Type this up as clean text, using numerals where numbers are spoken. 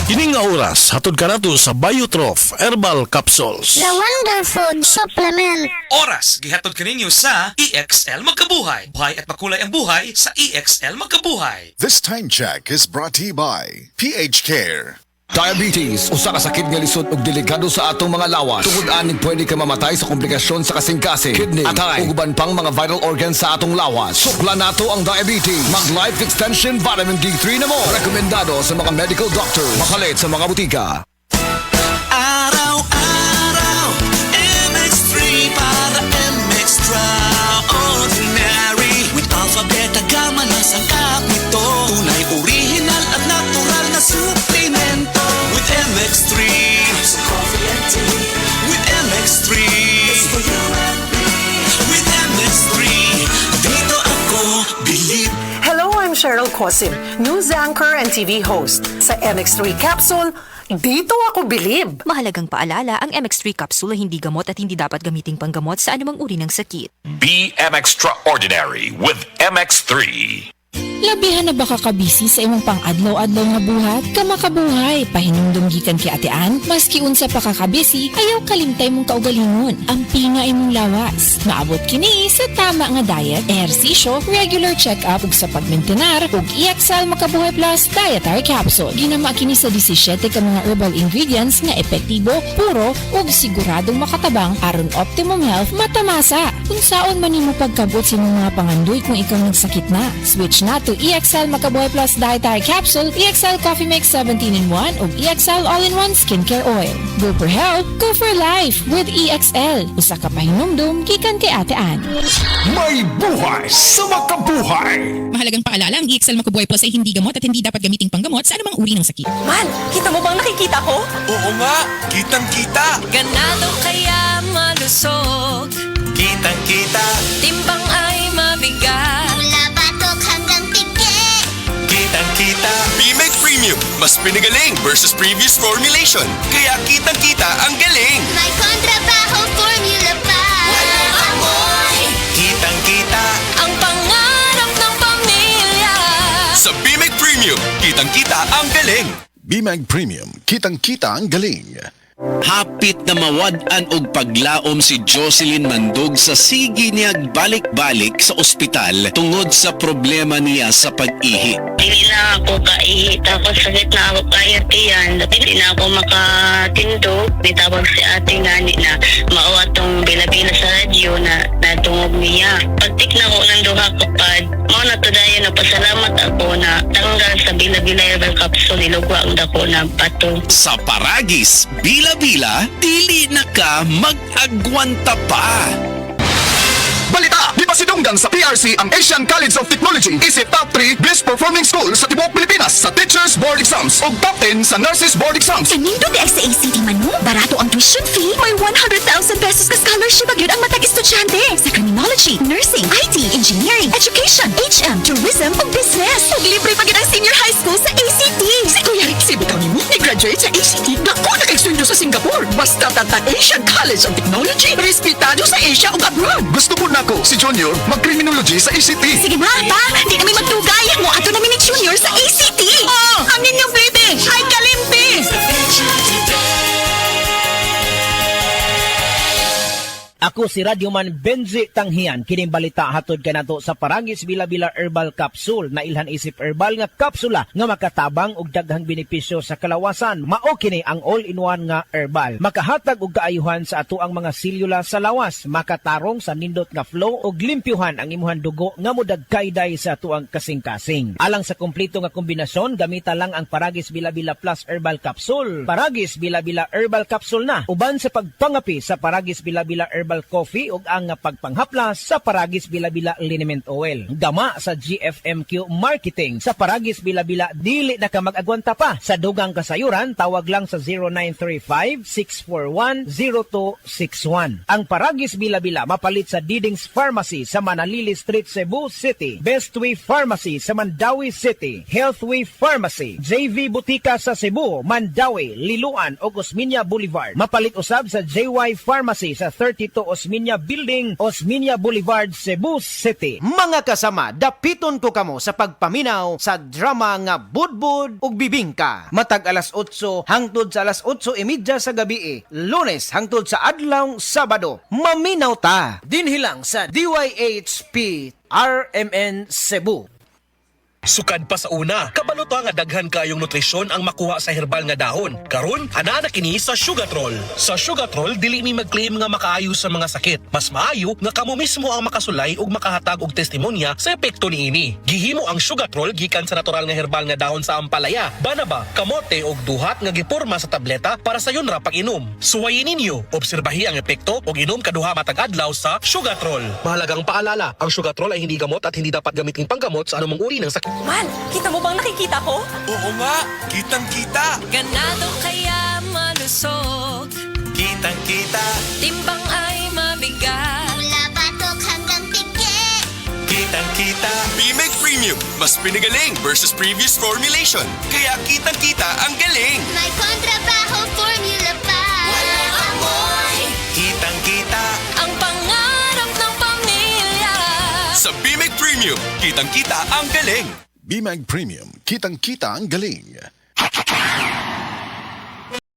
Kining nga oras, hatod ka nato sa Biotrof Herbal Capsules. The Wonder Food Supplement. Oras, gihatod kaninyo sa EXL Magkabuhay. Buhay at makulay ang buhay sa EXL Magkabuhay. This time check is brought to you by PH Care. Diabetes, usa ka sakit nga lisod ug delikado sa atong mga lawas. Tungod aning pwede ka mamatay sa komplikasyon sa kasing-kasing, kidney, atay, ug uban pang mga vital organs sa atong lawas. Sukla nato ang diabetes. Mag Life Extension Vitamin D3 na mo. Rekomendado sa mga medical doctor. Makalit sa mga butika. Araw-araw, MX3 para MX-Traordinary. With alpha, beta, gamma na sangkap nito. Tunay, original at natural na suplemento. With MX3, so coffee and tea. With MX3, it's for you and me. With MX3, dito ako believe. Hello, I'm Cheryl Cosim, news anchor and TV host. Sa MX3 Capsule, dito ako bilib. Mahalagang paalala, ang MX3 capsule ay hindi gamot at hindi dapat gamiting panggamot sa anumang uri ng sakit. Be extraordinary with MX3. Labihan na baka kabisi sa imong pang-adlaw-adlaw nga buhat? Kamakabuhay, pahinumdum gikan kay Ate Ann, maski unsa pa kakabisi, ayaw kalimtay mong kaugalingon. Ang pinga imong lawas. Maabot kini sa tama nga diet, ehersisyo, regular check-up ug sa pagmentenar ug EXL Makabuhay Plus Dietary Capsule. Ginama kini sa 17 ka mga herbal ingredients nga epektibo, puro ug siguradong makatabang aron optimum health matamasa. Kung saon man nimo pagkabot sa imong mga pangandoy kung ikaw nagsakit na, switch na to EXL Makabuhay Plus Dietary Capsule, EXL Coffee Mix 17-in-1 o EXL All-in-1 Skincare Oil. Go for health, go for life with EXL. Usa ka pahinumdum, gikan kay Ate Ann. May buhay sa makabuhay. Mahalagang paalala, ang EXL Makabuhay Plus ay hindi gamot at hindi dapat gamiting panggamot sa anumang uri ng sakit. Man, kita mo bang nakikita ko? Oo nga, kitang-kita. Ganado kaya malusog, Kitang-kita. timbang ay mabigat. Mula batok hanggang pigi. Kitang-kita. B-Meg Premium, mas pinagaling versus previous formulation. Kaya kitang-kita ang galing. May kontrabaho formula pa. Walang amoy. Kitang-kita. Ang pangarap ng pamilya. Sa B-Meg Premium, kitang-kita ang galing. BMAG Premium, kitang-kita ang galing. Hapit na mawad-an og paglaom si Jocelyn Mandog sa sige niya balik-balik sa ospital tungod sa problema niya sa pag-ihi. Hindi na ako kaihi, tapos sakit na ako kaya tiyan. Hindi na ako makatindog. Nitawag si ate nga na mauwa tong bila-bila sa radyo na natungog niya. Pagtik na ko ng duha kapad, mo na to dayon na pasalamat ako na tanggal sa bila-bila herbal capsule, nilugwa ang dako na bato. Sa Paragis, bila-bila, dili na ka mag-agwanta pa. Balita! Di ba sinungdan sa PRC ang Asian College of Technology? Isip top 3 best performing school sa tibuok Pilipinas sa Teachers Board Exams o top 10 sa Nurses Board Exams. Kanindo di sa ACT manu, barato ang tuition fee, may 100,000 pesos ka scholarship agad ang matag estudyante sa criminology, nursing, IT, engineering, education, HM, tourism o business. Ug libre pagid ang senior high school sa ACT. Si Kuya Rick, si bitaw nimo, ni-graduate sa ACT. Dako na kay sa Singapore. Basta tata Asian College of Technology, respetado sa Asia ug abroad. Gusto po nako si Junior mag-criminology sa ACT. Sige ma, pa, di kami magdugay. Mo ato namin ni Junior sa ACT. Oh, ang inyong baby, ay kalimpi. Ako si Radyoman Benji Tanghian. Kining balita hatod kanato sa Paragis Bila-Bila Herbal Capsule na ilhan isip herbal nga kapsula nga makatabang og daghang benepisyo sa kalawasan. Mao kini ang all-in-one nga herbal. Makahatag og kaayuhan sa ato ang mga selula sa lawas, makatarong sa nindot nga flow og limpyuhan ang imuhang dugo nga modagkayday sa ato ang kasing-kasing. Alang sa kompleto nga kombinasyon, gamita lang ang Paragis Bila-Bila Plus Herbal Capsule. Paragis Bila-Bila Herbal Capsule na uban sa pagpangapi sa Paragis Bila-Bila Herbal Coffee ug ang pagpanghaplas sa Paragis Bila-Bila Liniment Oil. Gama sa GFMQ Marketing sa Paragis Bila-Bila, dili na ka mag-agwanta pa. Sa dugang kasayuran, tawag lang sa 0935-641-0261. Ang Paragis Bila-Bila mapalit sa Didings Pharmacy sa Manalili Street, Cebu City, Bestway Pharmacy sa Mandawi City, Healthway Pharmacy, JV Butika sa Cebu, Mandawi, Liloan o Osmeña Boulevard. Mapalit usab sa JY Pharmacy sa 32 Osmeña Building, Osmeña Boulevard, Cebu City. Mga kasama, dapiton ko kamo sa pagpaminaw sa drama nga Budbud ug Bibingka. Matag alas 8 hangtod sa alas 8:30 sa gabi, Lunes hangtod sa adlaw Sabado. Maminaw ta dinhilang sa DYHP RMN Cebu. Sukad pa sa una, kabalo nga daghan kayong nutrisyon ang makuha sa herbal nga dahon. Karon, ana na kini sa Sugatrol. Sa Sugatrol, dili mi mag-claim nga makaayo sa mga sakit. Mas maayo nga kamo mismo ang makasulay ug makahatag og testimonya sa epekto niini. Gihimo ang Sugatrol gikan sa natural nga herbal nga dahon sa ampalaya, banaba, kamote ug duhat nga giporma sa tableta para sa yun ra pag-inom. Suwayin ninyo, obserbahi ang epekto ug inom kaduha matag adlaw sa Sugatrol. Mahalagang paalala, ang Sugatrol ay hindi gamot at hindi dapat gamitin panggamot sa anumang uri ng sakit. Man, kita mo bang nakikita ko? Oo nga, kitang-kita. Ganado kaya malusog. Kitang-kita. Timbang ay mabigat. Mula batok hanggang pigi. Kitang-kita. Bimeg Premium, mas pinagaling versus previous formulation. Kaya kitang-kita ang galing. May kontrabaho formula pa. Walang amoy. Kitang-kita. Ang pangarap ng pamilya. Sa Bimeg Premium, kitang-kita ang galing. BMAG Premium, kitang-kita ang galing.